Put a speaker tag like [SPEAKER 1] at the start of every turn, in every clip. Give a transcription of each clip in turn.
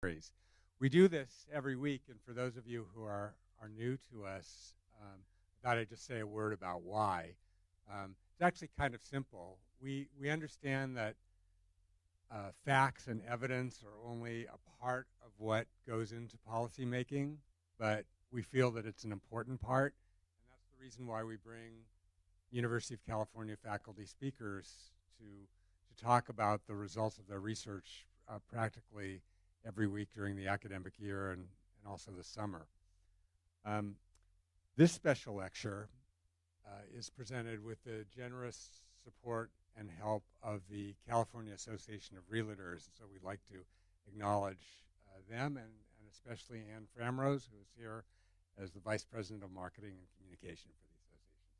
[SPEAKER 1] series. We do this every week, and for those of you who are new to us, I thought I'd just say a word about why. It's actually kind of simple. We understand that facts and evidence are only a part of what goes into policymaking, but we feel that it's an important part, and that's the reason why we bring University of California faculty speakers to talk about the results of their research practically every week during the academic year and also the summer. This special lecture is presented with the generous support and help of the California Association of Realtors. So we'd like to acknowledge them and especially Ann Framrose, who is here as the Vice President of Marketing and Communication for the association.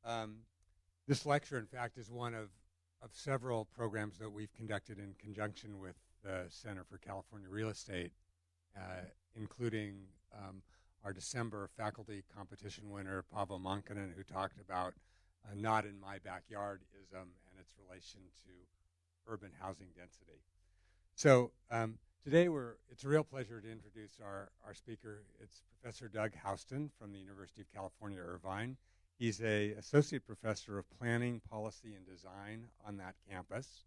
[SPEAKER 1] So Ann, thank you. This lecture, in fact, is one of several programs that we've conducted in conjunction with the Center for California Real Estate, including our December faculty competition winner, Paavo Mankinen, who talked about not in my backyard-ism and its relation to urban housing density. So today it's a real pleasure to introduce our speaker. It's Professor Doug Houston from the University of California, Irvine. He's an associate professor of planning, policy, and design on that campus.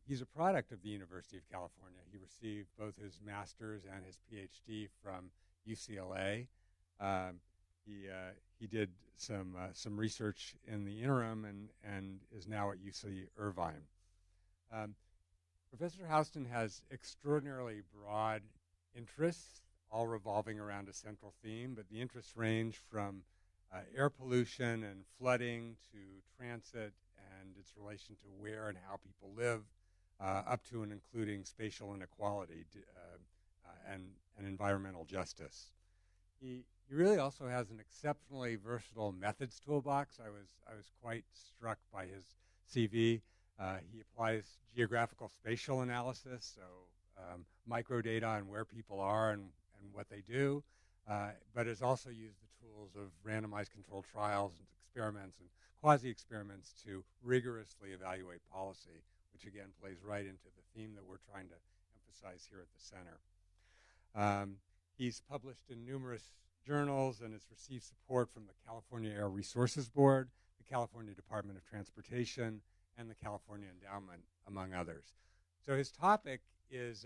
[SPEAKER 1] He's a product of the University of California. He received both his master's and his PhD from UCLA. He did some research in the interim and is now at UC Irvine. Professor Houston has extraordinarily broad interests, all revolving around a central theme, but the interests range from air pollution and flooding to transit and its relation to where and how people live, up to and including spatial inequality and environmental justice. He really also has an exceptionally versatile methods toolbox. I was quite struck by his CV. He applies geographical spatial analysis, so microdata on where people are and what they do, but has also used the tools of randomized controlled trials and experiments and quasi-experiments to rigorously evaluate policy, which again plays right into the theme that we're trying to emphasize here at the center. He's published in numerous journals and has received support from the California Air Resources Board, the California Department of Transportation, and the California Endowment, among others. So his topic is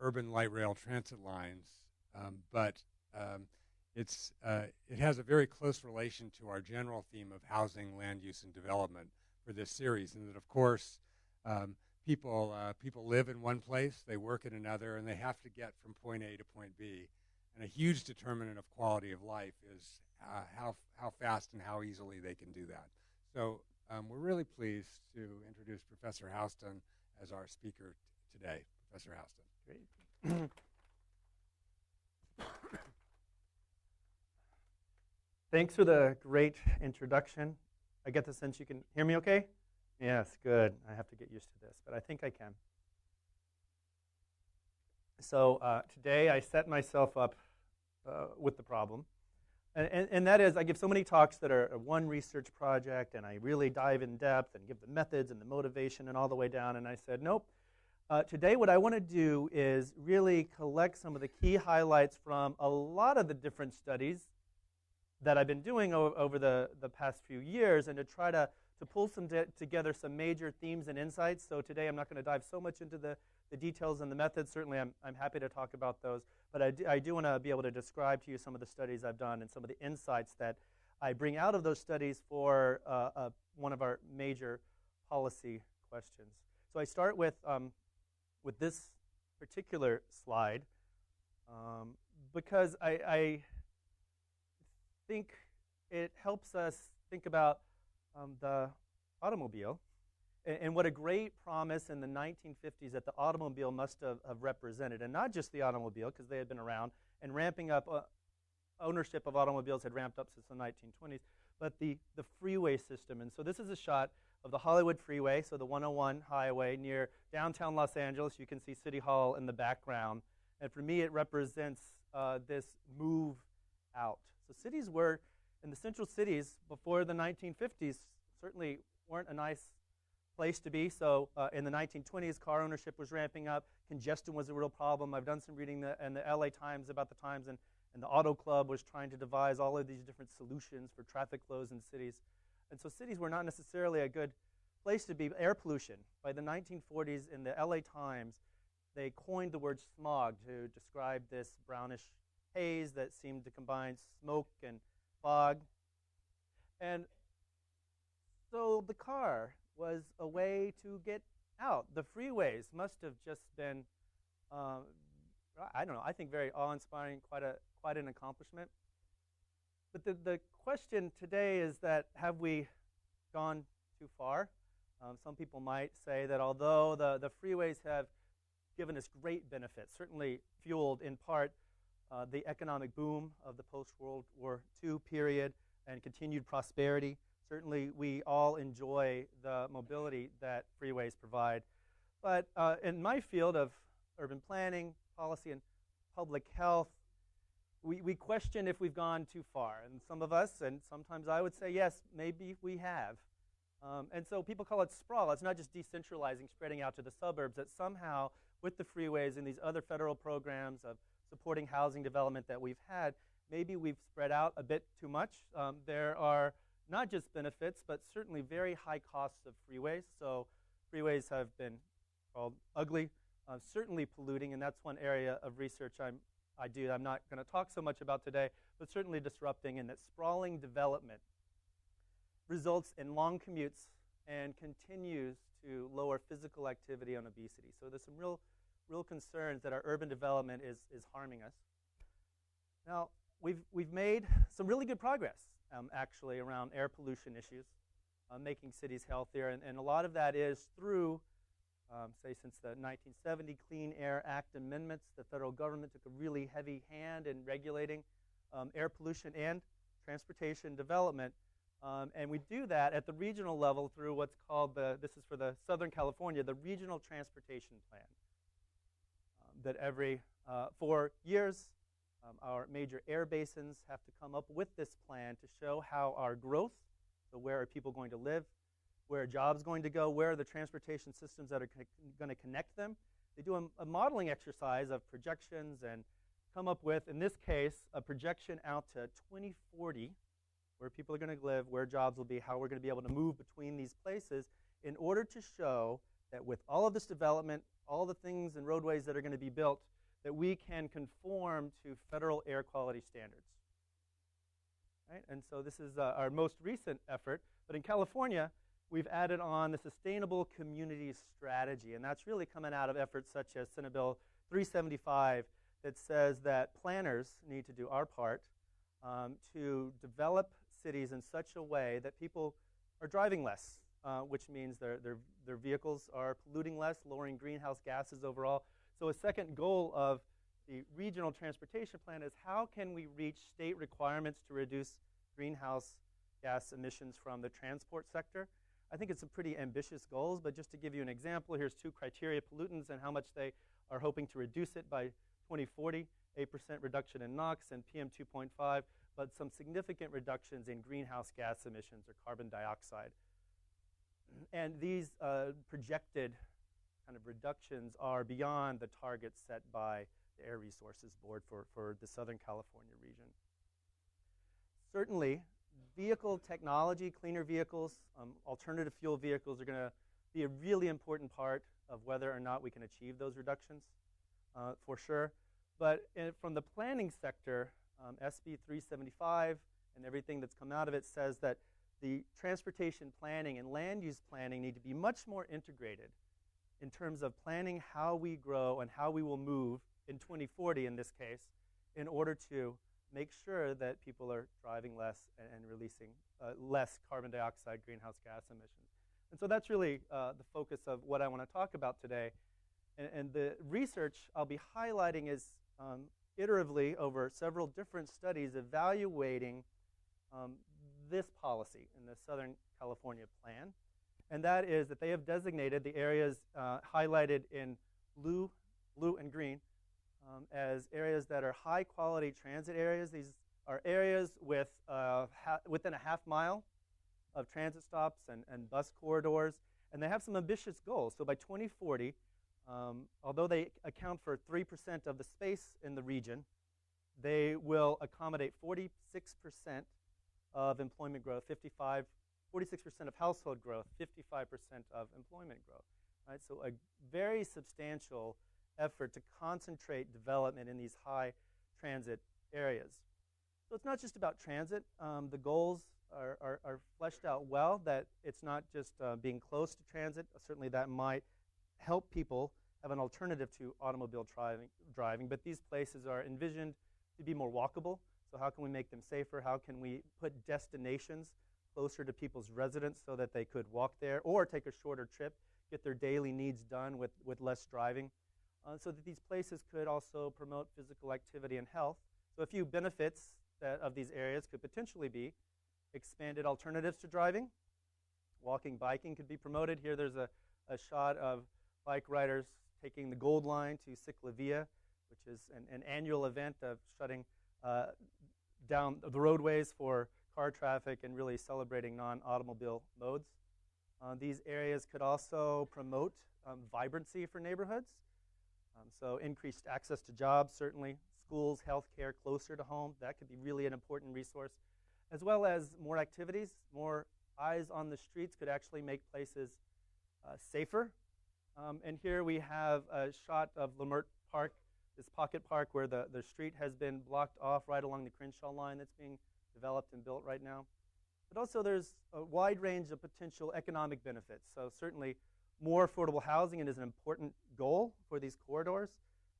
[SPEAKER 1] urban light rail transit lines, but it has a very close relation to our general theme of housing, land use, and development for this series, and that, of course, people live in one place, they work in another, and they have to get from point A to point B. And a huge determinant of quality of life is how fast and how easily they can do that. So we're really pleased to introduce Professor Houston as our speaker today. Professor Houston.
[SPEAKER 2] Great. Thanks for the great introduction. I get the sense you can hear me okay? Yes, good. I have to get used to this, but I think I can. So today I set myself up with the problem. And that is, I give so many talks that are one research project, and I really dive in depth and give the methods and the motivation and all the way down. And I said, nope. Today what I want to do is really collect some of the key highlights from a lot of the different studies that I've been doing over the past few years, and to try to pull together some major themes and insights. So today I'm not going to dive so much into the details and the methods. Certainly I'm happy to talk about those, but I do want to be able to describe to you some of the studies I've done and some of the insights that I bring out of those studies for one of our major policy questions. So I start with this particular slide because I think it helps us think about the automobile and what a great promise in the 1950s that the automobile must have represented. And not just the automobile, because they had been around, and ramping up, ownership of automobiles had ramped up since the 1920s, but the freeway system. And so this is a shot of the Hollywood Freeway, so the 101 highway near downtown Los Angeles. You can see City Hall in the background. And for me, it represents this move out. So cities were, in the central cities before the 1950s, certainly weren't a nice place to be. So in the 1920s, car ownership was ramping up. Congestion was a real problem. I've done some reading in the LA Times about the times, and the Auto Club was trying to devise all of these different solutions for traffic flows in cities. And so cities were not necessarily a good place to be. Air pollution. By the 1940s, in the LA Times, they coined the word smog to describe this brownish haze that seemed to combine smoke and fog. And so the car was a way to get out. The freeways must have just been, I don't know, I think very awe-inspiring, quite an accomplishment. But the question today is that, have we gone too far? Some people might say that although the freeways have given us great benefits, certainly fueled in part the economic boom of the post-World War II period and continued prosperity, certainly we all enjoy the mobility that freeways provide. But in my field of urban planning, policy, and public health, we question if we've gone too far. And some of us, and sometimes I would say, yes, maybe we have. And so people call it sprawl. It's not just decentralizing, spreading out to the suburbs, that somehow with the freeways and these other federal programs of supporting housing development that we've had, maybe we've spread out a bit too much. There are not just benefits, but certainly very high costs of freeways. So freeways have been called ugly, certainly polluting, and that's one area of research I do. I'm not going to talk so much about today, but certainly disrupting, and that sprawling development results in long commutes and continues to lower physical activity and obesity. So there's some real concerns that our urban development is harming us. Now, we've made some really good progress, actually, around air pollution issues, making cities healthier, and a lot of that is through, say, since the 1970 Clean Air Act amendments. The federal government took a really heavy hand in regulating air pollution and transportation development. And we do that at the regional level through what's called this is for the Southern California, the Regional Transportation Plan. That every 4 years, our major air basins have to come up with this plan to show how our growth, so where are people going to live, where are jobs going to go, where are the transportation systems that are going to connect them. They do a modeling exercise of projections and come up with, in this case, a projection out to 2040, where people are going to live, where jobs will be, how we're going to be able to move between these places in order to show that with all of this development, all the things and roadways that are going to be built, that we can conform to federal air quality standards. Right? And so this is our most recent effort. But in California, we've added on the Sustainable Communities Strategy, and that's really coming out of efforts such as Senate Bill 375 that says that planners need to do our part to develop cities in such a way that people are driving less, which means their vehicles are polluting less, lowering greenhouse gases overall. So a second goal of the Regional Transportation Plan is how can we reach state requirements to reduce greenhouse gas emissions from the transport sector. I think it's some pretty ambitious goals, but just to give you an example, here's 2 criteria: pollutants and how much they are hoping to reduce it by 2040, 8% reduction in NOx and PM 2.5, but some significant reductions in greenhouse gas emissions or carbon dioxide. And these projected kind of reductions are beyond the targets set by the Air Resources Board for the Southern California region. Certainly, vehicle technology, cleaner vehicles, alternative fuel vehicles are going to be a really important part of whether or not we can achieve those reductions, for sure. But from the planning sector, SB 375 and everything that's come out of it says that the transportation planning and land use planning need to be much more integrated in terms of planning how we grow and how we will move in 2040 in this case, in order to make sure that people are driving less and releasing less carbon dioxide greenhouse gas emissions. And so that's really the focus of what I want to talk about today. And the research I'll be highlighting is iteratively over several different studies evaluating this policy in the Southern California plan. And that is that they have designated the areas highlighted in blue and green as areas that are high-quality transit areas. These are areas with within a half mile of transit stops and bus corridors, and they have some ambitious goals. So by 2040, although they account for 3% of the space in the region, they will accommodate 46% of employment growth, 46% of household growth, 55% of employment growth. Right? So a very substantial effort to concentrate development in these high transit areas. So it's not just about transit. The goals are fleshed out well, that it's not just being close to transit. Certainly that might help people have an alternative to automobile driving, but these places are envisioned to be more walkable. So how can we make them safer? How can we put destinations closer to people's residence so that they could walk there or take a shorter trip, get their daily needs done with less driving, so that these places could also promote physical activity and health. So a few benefits of these areas could potentially be expanded alternatives to driving. Walking, biking could be promoted. Here there's a shot of bike riders taking the Gold Line to Ciclavia, which is an annual event of shutting down the roadways for car traffic and really celebrating non-automobile modes. These areas could also promote vibrancy for neighborhoods. So increased access to jobs, certainly. Schools, healthcare closer to home. That could be really an important resource. As well as more activities, more eyes on the streets could actually make places safer. And here we have a shot of Lamert Park, this pocket park where the street has been blocked off right along the Crenshaw line that's being developed and built right now. But also there's a wide range of potential economic benefits. So certainly more affordable housing is an important goal for these corridors.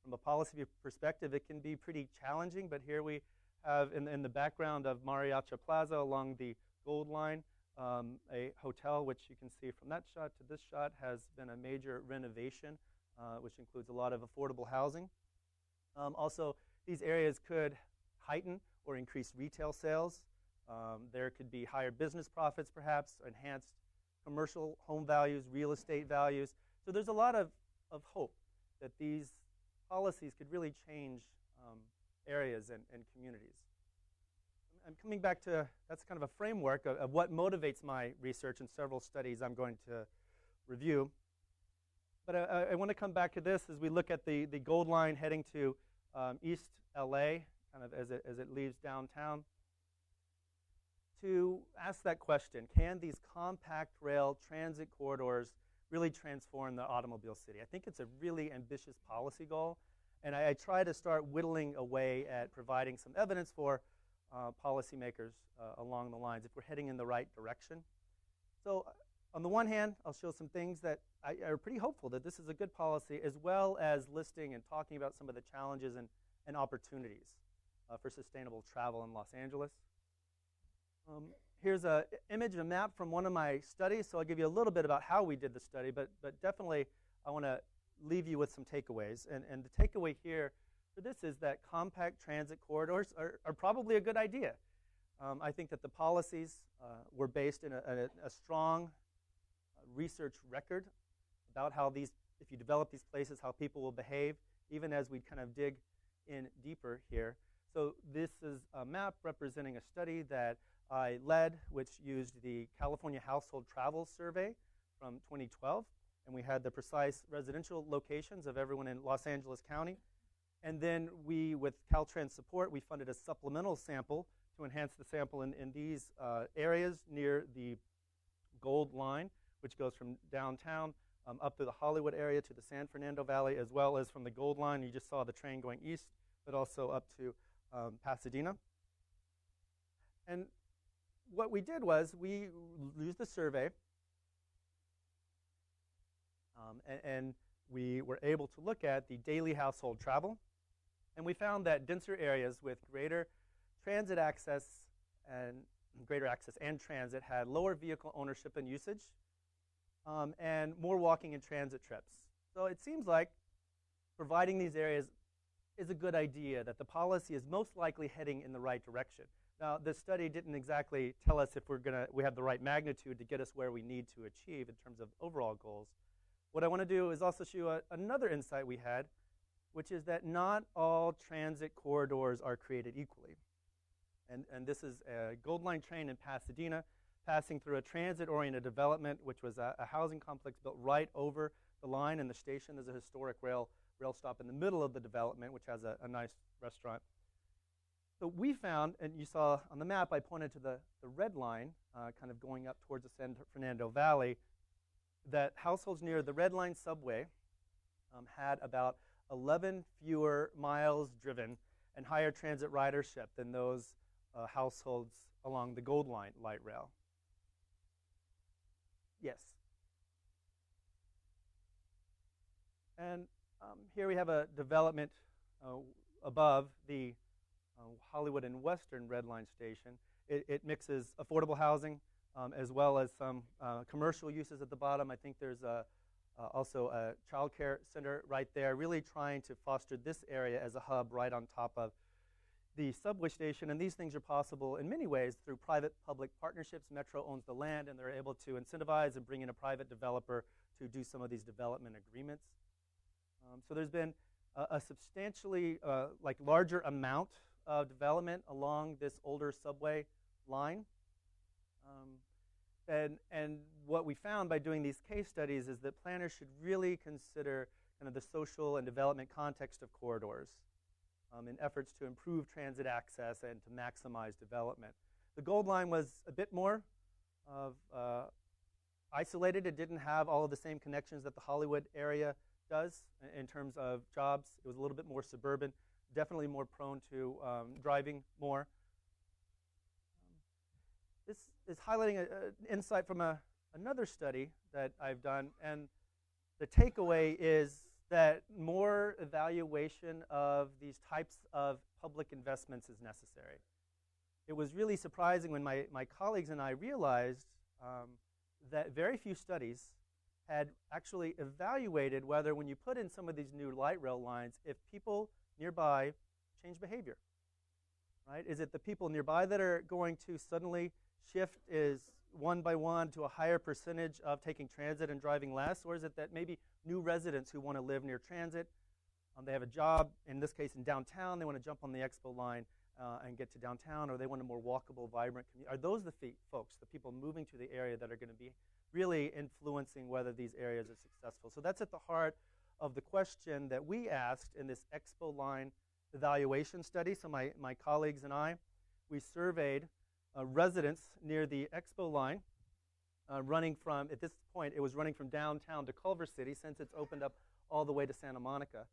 [SPEAKER 2] From a policy perspective, it can be pretty challenging, but here we have in the background of Mariacha Plaza along the Gold Line, a hotel, which you can see from that shot to this shot, has been a major renovation, which includes a lot of affordable housing. Also, these areas could heighten or increase retail sales. There could be higher business profits, perhaps, enhanced commercial home values, real estate values. So there's a lot of hope that these policies could really change areas and communities. I'm coming back to, that's kind of a framework of what motivates my research in several studies I'm going to review. But I want to come back to this as we look at the Gold Line heading to East LA, kind of as it leaves downtown, to ask that question: can these compact rail transit corridors really transform the automobile city? I think it's a really ambitious policy goal, and I try to start whittling away at providing some evidence for policymakers along the lines if we're heading in the right direction. So on the one hand, I'll show some things that are pretty hopeful that this is a good policy, as well as listing and talking about some of the challenges and opportunities for sustainable travel in Los Angeles. Here's an image, a map from one of my studies, so I'll give you a little bit about how we did the study, but definitely I want to leave you with some takeaways. And the takeaway here for this is that compact transit corridors are probably a good idea. I think that the policies were based in a strong research record about how these, if you develop these places, how people will behave, even as we kind of dig in deeper here. So this is a map representing a study that I led, which used the California Household Travel Survey from 2012, and we had the precise residential locations of everyone in Los Angeles County. And then we, with Caltrans support, we funded a supplemental sample to enhance the sample in these areas near the Gold Line, which goes from downtown up to the Hollywood area to the San Fernando Valley, as well as from the Gold Line. You just saw the train going east, but also up to Pasadena. And what we did was we used the survey, and we were able to look at the daily household travel, and we found that denser areas with greater transit access and transit had lower vehicle ownership and usage, and more walking and transit trips. So it seems like providing these areas is a good idea, that the policy is most likely heading in the right direction. Now, this study didn't exactly tell us if we have the right magnitude to get us where we need to achieve in terms of overall goals. What I want to do is also show you another insight we had, which is that not all transit corridors are created equally. And this is a Gold Line train in Pasadena. passing through a transit-oriented development, which was a housing complex built right over the line and the station. There's a historic rail stop in the middle of the development, which has a nice restaurant. So we found, and you saw on the map, I pointed to the red line, kind of going up towards the San Fernando Valley, that households near the Red Line subway had about 11 fewer miles driven and higher transit ridership than those households along the Gold Line light rail. Yes. And here we have a development above the Hollywood and Western Red Line station. It mixes affordable housing as well as some commercial uses at the bottom. I think there's also a child care center right there, really trying to foster this area as a hub right on top of the subway station. And these things are possible in many ways through private-public partnerships. Metro owns the land, and they're able to incentivize and bring in a private developer to do some of these development agreements. So there's been a substantially larger amount of development along this older subway line. And what we found by doing these case studies is that planners should really consider kind of the social and development context of corridors in efforts to improve transit access and to maximize development. The Gold Line was a bit more of isolated. It didn't have all of the same connections that the Hollywood area does in terms of jobs. It was a little bit more suburban, definitely more prone to driving more. This is highlighting an insight from another study that I've done, and the takeaway is that more evaluation of these types of public investments is necessary. It was really surprising when my colleagues and I realized that very few studies had actually evaluated whether when you put in some of these new light rail lines, if people nearby change behavior, right? Is it the people nearby that are going to suddenly shift is one by one to a higher percentage of taking transit and driving less? Or is it that maybe new residents who want to live near transit, they have a job, in this case in downtown, they want to jump on the Expo line and get to downtown, or they want a more walkable, vibrant community? Are those the folks, the people moving to the area that are going to be really influencing whether these areas are successful? So that's at the heart of the question that we asked in this Expo line evaluation study. So my colleagues and I, we surveyed residents near the Expo line, running from, at this point, it was running from downtown to Culver City, since it's opened up all the way to Santa Monica.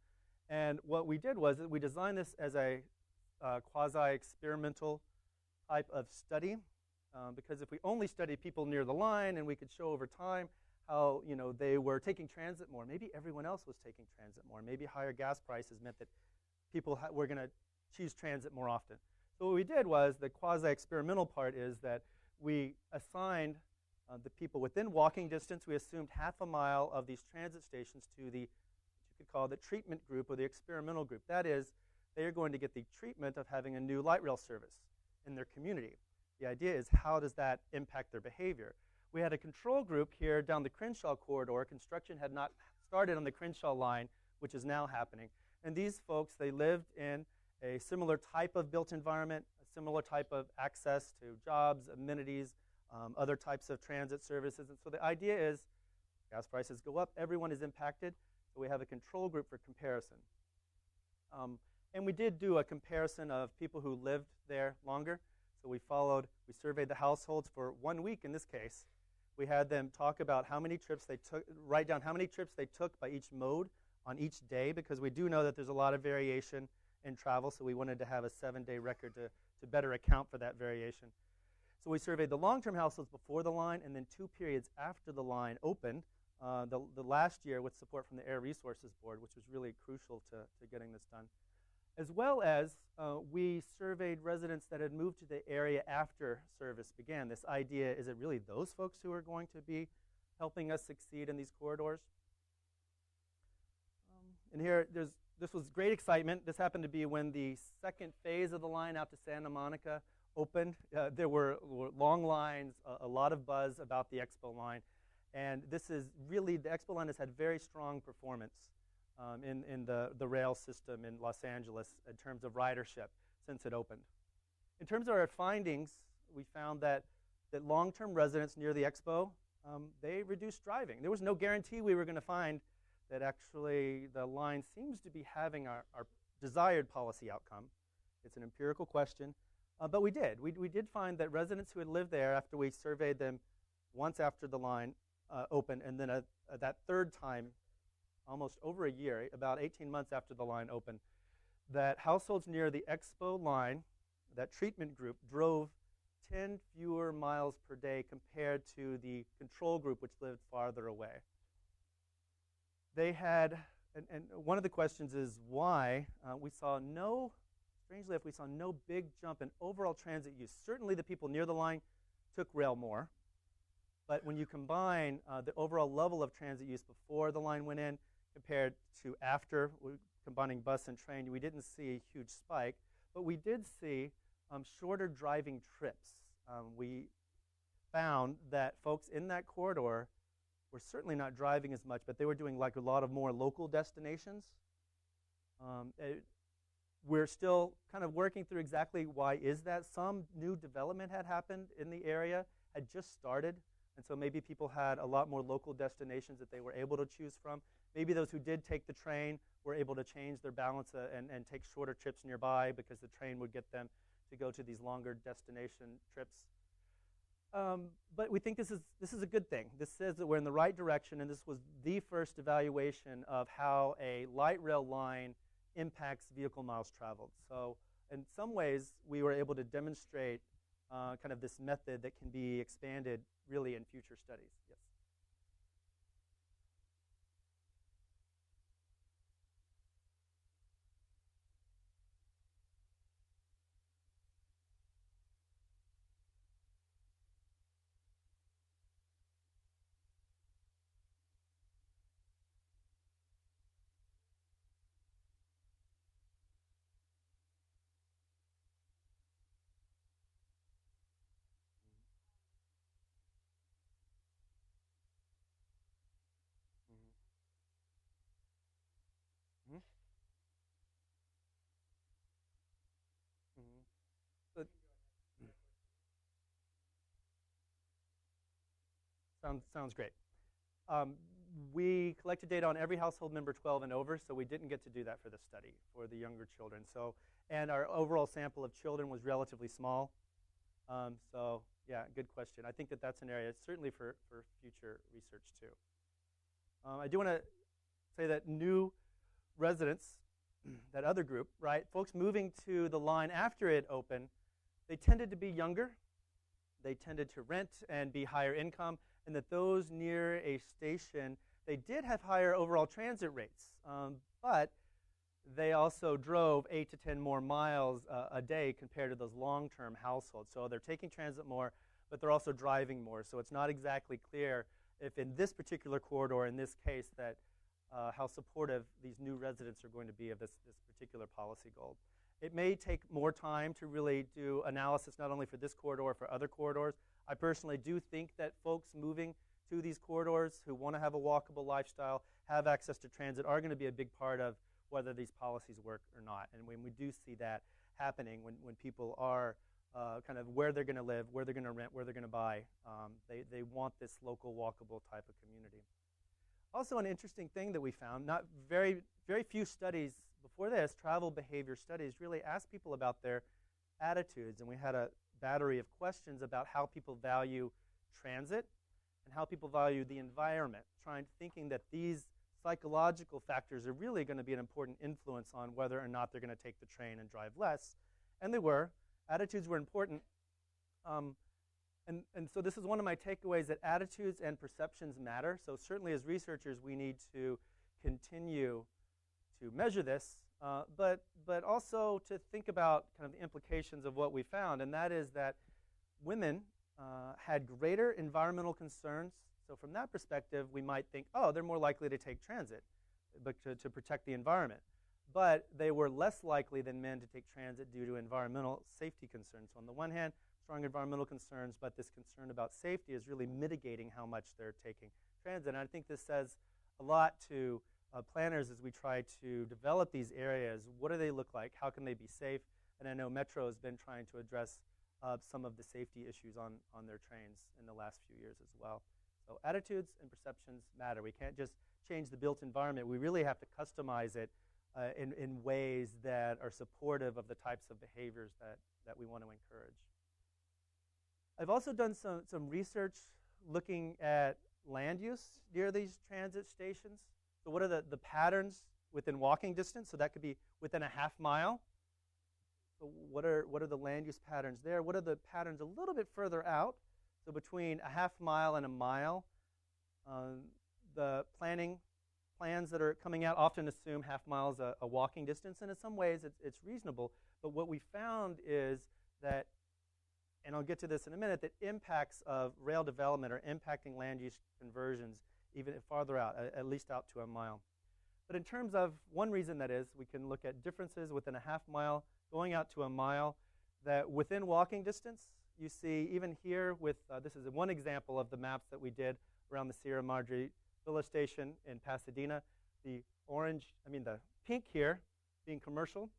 [SPEAKER 2] And what we did was that we designed this as a quasi-experimental type of study, because if we only studied people near the line and we could show over time how they were taking transit more, maybe everyone else was taking transit more. Maybe higher gas prices meant that people were going to choose transit more often. So what we did was, the quasi-experimental part is that we assigned the people within walking distance. We assumed half a mile of these transit stations to the, what you could call the treatment group or the experimental group. That is, they are going to get the treatment of having a new light rail service in their community. The idea is, how does that impact their behavior? We had a control group here down the Crenshaw corridor. Construction had not started on the Crenshaw line, which is now happening. And these folks, they lived in a similar type of built environment, a similar type of access to jobs, amenities, other types of transit services. And so the idea is, gas prices go up, everyone is impacted, so we have a control group for comparison. And we did do a comparison of people who lived there longer. So we surveyed the households for 1 week in this case. We had them talk about how many trips they took, write down how many trips they took by each mode on each day, because we do know that there's a lot of variation in travel, so we wanted to have a 7-day record to better account for that variation. So we surveyed the long-term households before the line, and then 2 periods after the line opened, the last year with support from the Air Resources Board, which was really crucial to getting this done. As well as we surveyed residents that had moved to the area after service began. This idea, is it really those folks who are going to be helping us succeed in these corridors? And here, this was great excitement. This happened to be when the second phase of the line out to Santa Monica opened. There were long lines, a lot of buzz about the Expo line. And this is really, the Expo line has had very strong performance in the rail system in Los Angeles in terms of ridership since it opened. In terms of our findings, we found that that long-term residents near the expo, they reduced driving. There was no guarantee we were going to find that actually the line seems to be having our desired policy outcome. It's an empirical question, but we did. We did find that residents who had lived there after we surveyed them once after the line opened, and then that third time, almost over a year, about 18 months after the line opened, that households near the expo line, that treatment group, drove 10 fewer miles per day compared to the control group, which lived farther away. They had, and one of the questions is why we saw no, strangely enough, we saw no big jump in overall transit use. Certainly the people near the line took rail more, but when you combine the overall level of transit use before the line went in compared to after, combining bus and train, we didn't see a huge spike, but we did see shorter driving trips. We found that folks in that corridor were certainly not driving as much, but they were doing like a lot of more local destinations. We're still kind of working through exactly why is that. Some new development had happened in the area, had just started, and so maybe people had a lot more local destinations that they were able to choose from. Maybe those who did take the train were able to change their balance and take shorter trips nearby because the train would get them to go to these longer destination trips. But we think this is a good thing. This says that we're in the right direction, and this was the first evaluation of how a light rail line impacts vehicle miles traveled. So in some ways, we were able to demonstrate kind of this method that can be expanded really in future studies. Yes. Mm-hmm. Mm-hmm. But, sounds great. We collected data on every household member 12 and over, so we didn't get to do that for the study for the younger children. So, and our overall sample of children was relatively small. So, yeah, good question. I think that that's an area certainly for future research too. I do want to say that new residents, that other group, right, folks moving to the line after it opened, they tended to be younger. They tended to rent and be higher income, and that those near a station, they did have higher overall transit rates, but they also drove 8 to 10 more miles a day compared to those long-term households. So they're taking transit more, but they're also driving more. So it's not exactly clear if in this particular corridor, in this case, that how supportive these new residents are going to be of this particular policy goal. It may take more time to really do analysis, not only for this corridor, for other corridors. I personally do think that folks moving to these corridors who want to have a walkable lifestyle, have access to transit, are going to be a big part of whether these policies work or not. And when we do see that happening, when people are kind of where they're going to live, where they're going to rent, where they're going to buy, they want this local walkable type of community. Also, an interesting thing that we found, not very few studies before this, travel behavior studies, really asked people about their attitudes. And we had a battery of questions about how people value transit and how people value the environment, thinking that these psychological factors are really going to be an important influence on whether or not they're going to take the train and drive less. And they were. Attitudes were important. And so this is one of my takeaways, that attitudes and perceptions matter. So certainly as researchers, we need to continue to measure this, but also to think about kind of the implications of what we found, and that is that women had greater environmental concerns. So from that perspective, we might think, oh, they're more likely to take transit but to protect the environment. But they were less likely than men to take transit due to environmental safety concerns. So on the one hand, strong environmental concerns, but this concern about safety is really mitigating how much they're taking transit. And I think this says a lot to planners as we try to develop these areas. What do they look like? How can they be safe? And I know Metro has been trying to address some of the safety issues on their trains in the last few years as well. So attitudes and perceptions matter. We can't just change the built environment. We really have to customize it in ways that are supportive of the types of behaviors that we want to encourage. I've also done some research looking at land use near these transit stations. So what are the patterns within walking distance? So that could be within a half mile. So what are the land use patterns there? What are the patterns a little bit further out? So between a half mile and a mile, the plans that are coming out often assume half miles a walking distance, and in some ways it's reasonable. But what we found is that, and I'll get to this in a minute, that impacts of rail development are impacting land use conversions even farther out, at least out to a mile. But in terms of one reason that is, we can look at differences within a half mile going out to a mile, that within walking distance, you see even here with, this is one example of the maps that we did around the Sierra Madre Villa Station in Pasadena. The pink here being commercial.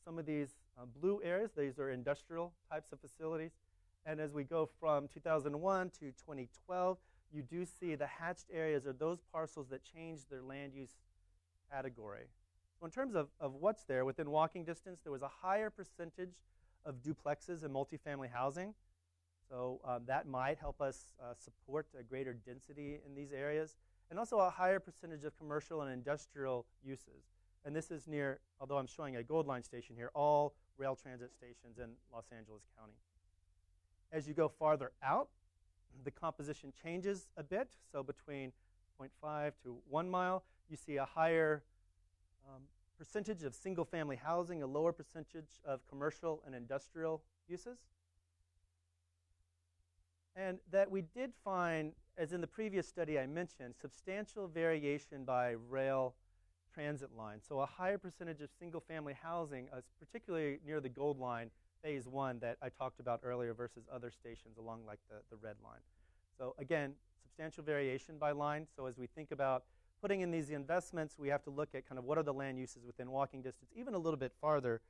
[SPEAKER 2] Some of these blue areas, these are industrial types of facilities. And as we go from 2001 to 2012, you do see the hatched areas are those parcels that change their land use category. So in terms of what's there, within walking distance, there was a higher percentage of duplexes and multifamily housing. So that might help us support a greater density in these areas, and also a higher percentage of commercial and industrial uses. And this is near, although I'm showing a Gold Line station here, all rail transit stations in Los Angeles County. As you go farther out, the composition changes a bit. So between 0.5 to 1 mile, you see a higher percentage of single-family housing, a lower percentage of commercial and industrial uses. And that we did find, as in the previous study I mentioned, substantial variation by rail transit line. So a higher percentage of single-family housing, particularly near the Gold Line, phase 1 that I talked about earlier versus other stations along like the red line. So again, substantial variation by line. So as we think about putting in these investments, we have to look at kind of what are the land uses within walking distance, even a little bit farther,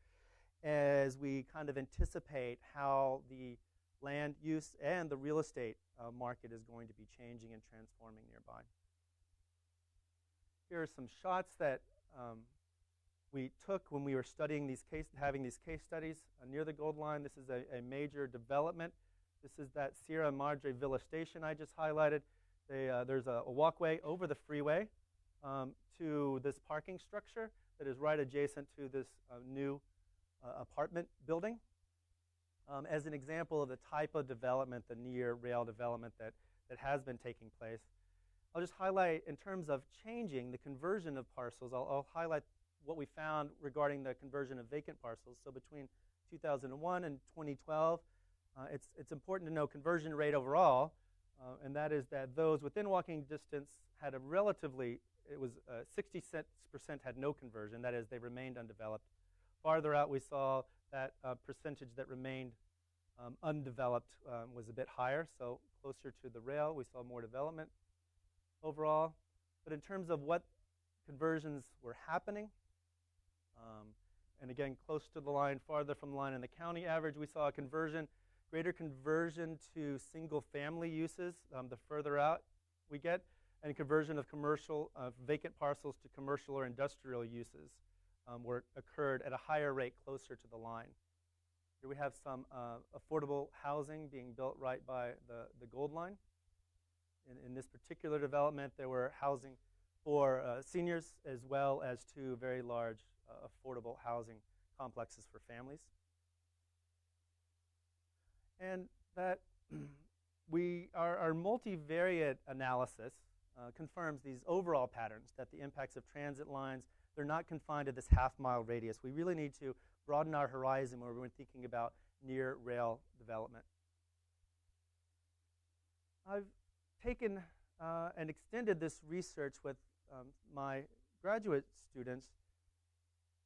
[SPEAKER 2] as we kind of anticipate how the land use and the real estate market is going to be changing and transforming nearby. Here are some shots that we took when we were studying having these case studies near the Gold Line. This is a major development. This is that Sierra Madre Villa Station I just highlighted. There's a walkway over the freeway to this parking structure that is right adjacent to this new apartment building. As an example of the type of development, the near rail development that has been taking place. I'll just highlight in terms of changing the conversion of parcels, I'll highlight what we found regarding the conversion of vacant parcels. So between 2001 and 2012, it's important to know conversion rate overall, and that is that those within walking distance had a relatively, it was 60% had no conversion, that is they remained undeveloped. Farther out we saw that percentage that remained undeveloped was a bit higher, so closer to the rail we saw more development overall. But in terms of what conversions were happening, and again close to the line, farther from the line in the county average, we saw a greater conversion to single family uses the further out we get, and conversion of vacant parcels to commercial or industrial uses occurred at a higher rate closer to the line. Here we have some affordable housing being built right by the Gold Line. In this particular development, there were housing for seniors as well as 2 very large affordable housing complexes for families. And that our multivariate analysis confirms these overall patterns, that the impacts of transit lines, they're not confined to this half-mile radius. We really need to broaden our horizon when we're thinking about near rail development. I've taken and extended this research with my graduate students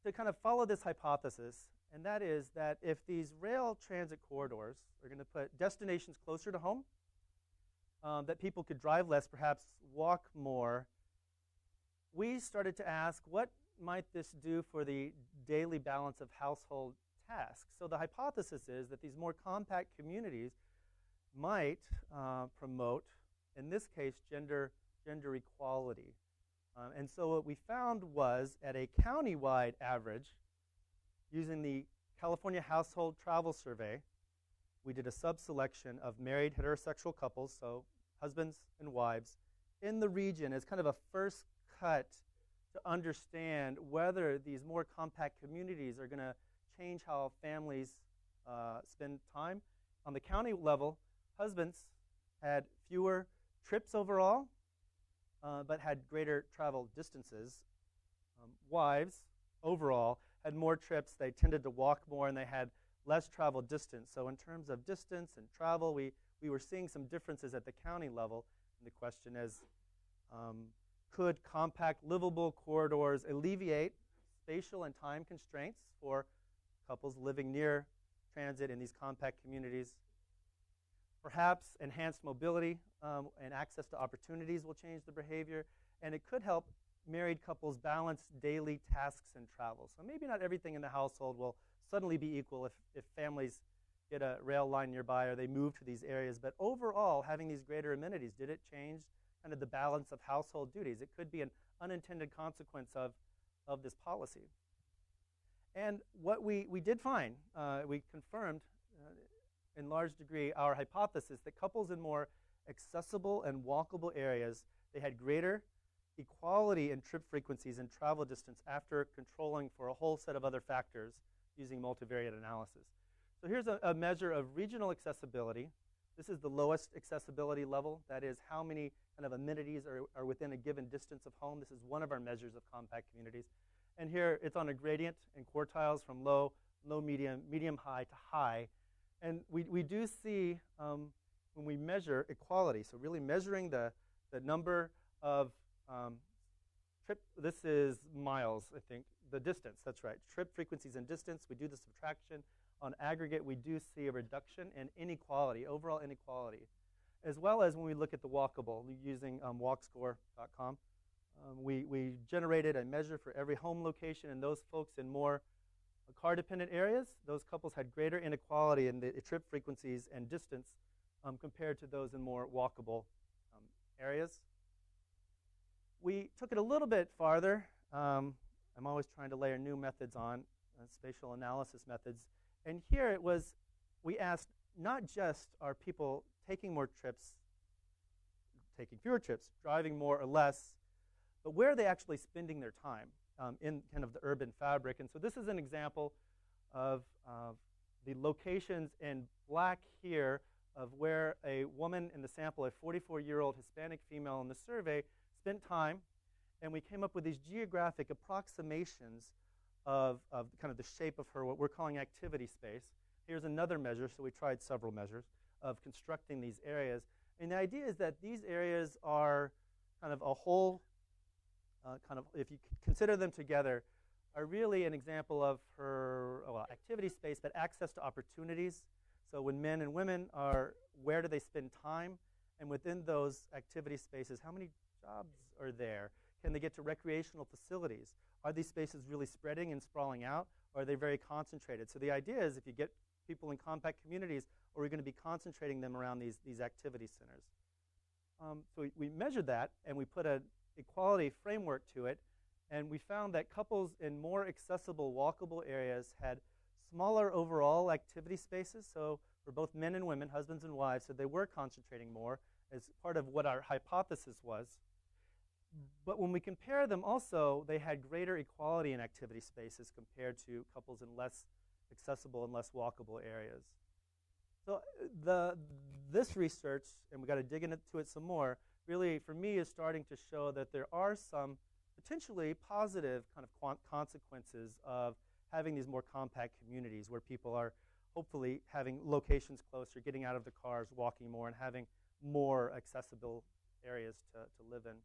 [SPEAKER 2] to kind of follow this hypothesis, and that is that if these rail transit corridors are going to put destinations closer to home, that people could drive less, perhaps walk more, we started to ask, what might this do for the daily balance of household tasks. So the hypothesis is that these more compact communities might promote, in this case, gender equality. And so what we found was, at a county-wide average, using the California Household Travel Survey, we did a subselection of married heterosexual couples, so husbands and wives, in the region as kind of a first cut to understand whether these more compact communities are going to change how families spend time. On the county level, husbands had fewer trips overall, but had greater travel distances. Wives, overall, had more trips. They tended to walk more, and they had less travel distance. So in terms of distance and travel, we were seeing some differences at the county level. And the question is, could compact, livable corridors alleviate spatial and time constraints for couples living near transit in these compact communities? Perhaps enhanced mobility and access to opportunities will change the behavior, and it could help married couples balance daily tasks and travel. So maybe not everything in the household will suddenly be equal if families get a rail line nearby or they move to these areas, but overall, having these greater amenities, did it change kind of the balance of household duties? It could be an unintended consequence of this policy. And what we did find, we confirmed in large degree our hypothesis that couples in more accessible and walkable areas, they had greater equality in trip frequencies and travel distance after controlling for a whole set of other factors using multivariate analysis. So here's a measure of regional accessibility. This is the lowest accessibility level. That is how many kind of amenities are within a given distance of home. This is one of our measures of compact communities. And here it's on a gradient in quartiles from low, medium, high to high. And we do see when we measure equality, so really measuring the number of this is miles, I think, the distance, that's right, trip frequencies and distance, we do the subtraction. On aggregate, we do see a reduction in inequality, overall inequality, as well as when we look at the walkable using walkscore.com. We generated a measure for every home location, and those folks in more car-dependent areas, those couples had greater inequality in the trip frequencies and distance compared to those in more walkable areas. We took it a little bit farther. I'm always trying to layer new methods on, spatial analysis methods. And here it was, we asked not just are people taking more trips, taking fewer trips, driving more or less, but where are they actually spending their time in kind of the urban fabric. And so this is an example of the locations in black here of where a woman in the sample, a 44-year-old Hispanic female in the survey, spent time, and we came up with these geographic approximations of kind of the shape of her, what we're calling activity space. Here's another measure, so we tried several measures of constructing these areas. And the idea is that these areas are kind of a whole, if you consider them together, are really an example of her activity space, but access to opportunities. So when men and women are, where do they spend time? And within those activity spaces, how many jobs are there? Can they get to recreational facilities? Are these spaces really spreading and sprawling out, or are they very concentrated? So the idea is if you get people in compact communities, are we going to be concentrating them around these activity centers? So we measured that, and we put an equality framework to it, and we found that couples in more accessible, walkable areas had smaller overall activity spaces. So for both men and women, husbands and wives, so they were concentrating more as part of what our hypothesis was. But when we compare them also, they had greater equality in activity spaces compared to couples in less accessible and less walkable areas. So this research, and we've got to dig into it some more, really for me is starting to show that there are some potentially positive kind of consequences of having these more compact communities where people are hopefully having locations closer, getting out of the cars, walking more, and having more accessible areas to live in.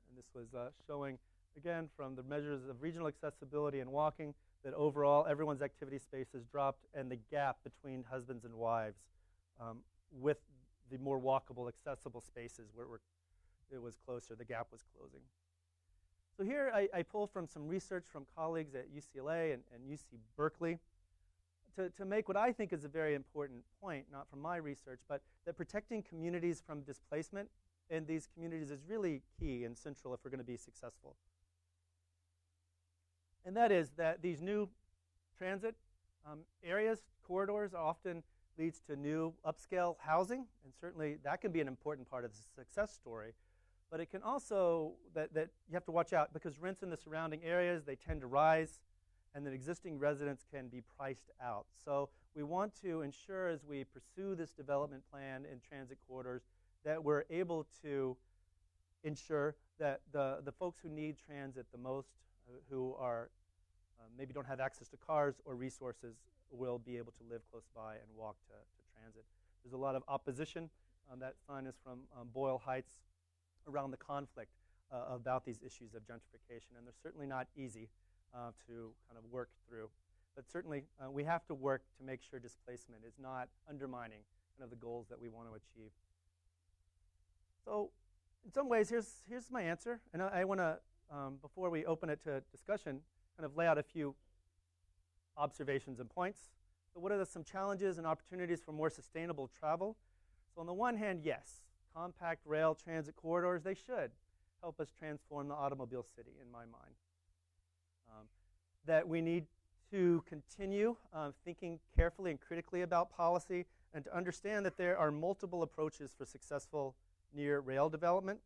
[SPEAKER 2] And this was showing, again, from the measures of regional accessibility and walking, that overall everyone's activity space has dropped, and the gap between husbands and wives with the more walkable, accessible spaces where it was closer, the gap was closing. So here I pull from some research from colleagues at UCLA and UC Berkeley to make what I think is a very important point, not from my research, but that protecting communities from displacement in these communities is really key and central if we're going to be successful. And that is that these new transit areas, corridors, often leads to new upscale housing, and certainly that can be an important part of the success story. But it can also, that you have to watch out, because rents in the surrounding areas, they tend to rise, and that existing residents can be priced out. So we want to ensure, as we pursue this development plan in transit corridors, that we're able to ensure that the folks who need transit the most, who are maybe don't have access to cars or resources, will be able to live close by and walk to transit. There's a lot of opposition. That sign is from Boyle Heights, around the conflict about these issues of gentrification, and they're certainly not easy to kind of work through. But certainly we have to work to make sure displacement is not undermining kind of the goals that we want to achieve. So in some ways, here's my answer, and I want to, before we open it to discussion, kind of lay out a few observations and points. So what are some challenges and opportunities for more sustainable travel? So on the one hand, yes, compact rail transit corridors, they should help us transform the automobile city, in my mind. That we need to continue thinking carefully and critically about policy, and to understand that there are multiple approaches for successful near rail development,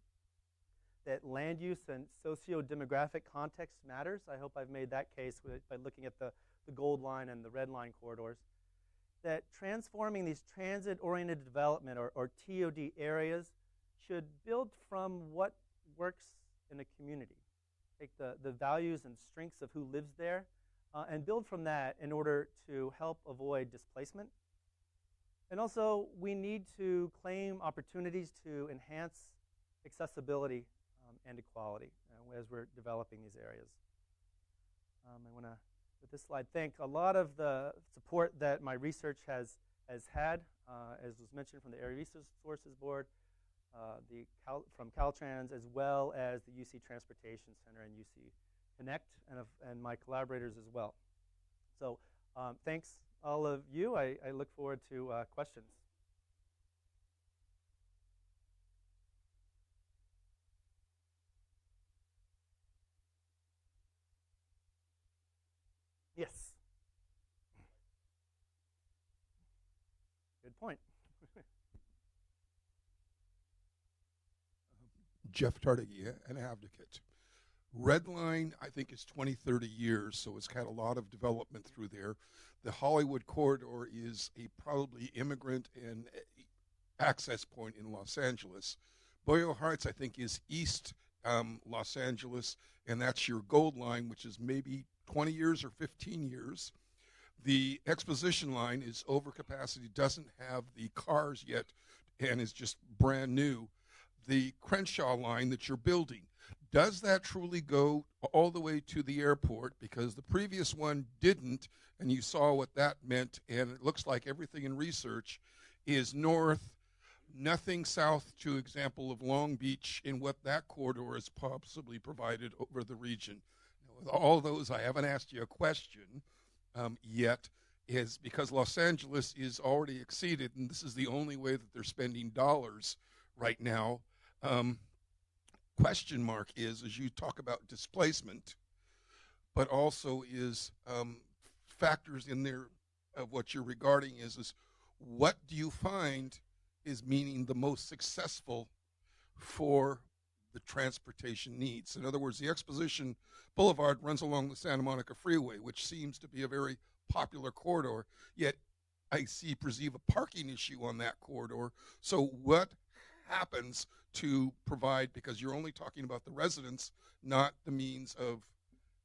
[SPEAKER 2] that land use and socio-demographic context matters. I hope I've made that case by looking at the gold line and the red line corridors. That transforming these transit-oriented development, or TOD areas, should build from what works in a community. Take the values and strengths of who lives there and build from that in order to help avoid displacement. And also, we need to claim opportunities to enhance accessibility and equality as we're developing these areas. I want to, with this slide, thank a lot of the support that my research has had, as was mentioned from the Area Resources Board, from Caltrans, as well as the UC Transportation Center and UC Connect, and my collaborators as well. So thanks all of you. I look forward to questions. Yes. Good point.
[SPEAKER 3] Jeff Tardigui, an advocate. Red Line, I think, is 20, 30 years, so it's had a lot of development through there. The Hollywood corridor is a probably immigrant and access point in Los Angeles. Boyle Heights, I think, is east Los Angeles, and that's your gold line, which is maybe 20 years or 15 years. The exposition line is overcapacity, doesn't have the cars yet, and is just brand new. The Crenshaw line that you're building, does that truly go all the way to the airport? Because the previous one didn't, and you saw what that meant, and it looks like everything in research is north, nothing south, to example of Long Beach, in what that corridor has possibly provided over the region. Now, with all those, I haven't asked you a question yet, is because Los Angeles is already exceeded, and this is the only way that they're spending dollars right now. Question mark is, as you talk about displacement, but also is factors in there of what you're regarding is what do you find is meaning the most successful for the transportation needs? In other words, the Exposition Boulevard runs along the Santa Monica Freeway, which seems to be a very popular corridor, yet I perceive a parking issue on that corridor. So what happens to provide, because you're only talking about the residents, not the means of,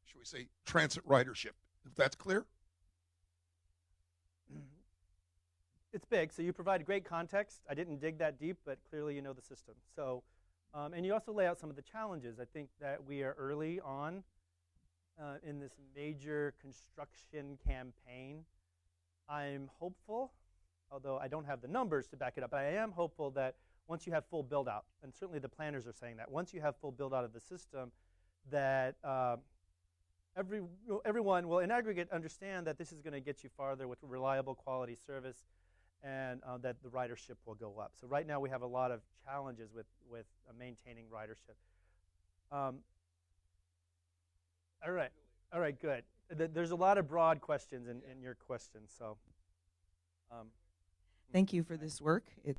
[SPEAKER 3] should we say, transit ridership, if that's clear?
[SPEAKER 2] It's big, so you provide great context. I didn't dig that deep, but clearly you know the system. So, and you also lay out some of the challenges. I think that we are early on in this major construction campaign. I'm hopeful, although I don't have the numbers to back it up, but I am hopeful that once you have full build-out, and certainly the planners are saying that, once you have full build-out of the system, that everyone will, in aggregate, understand that this is going to get you farther with reliable quality service, and that the ridership will go up. So right now we have a lot of challenges with maintaining ridership. All right, good. There's a lot of broad questions in your questions. So,
[SPEAKER 4] thank you for this work.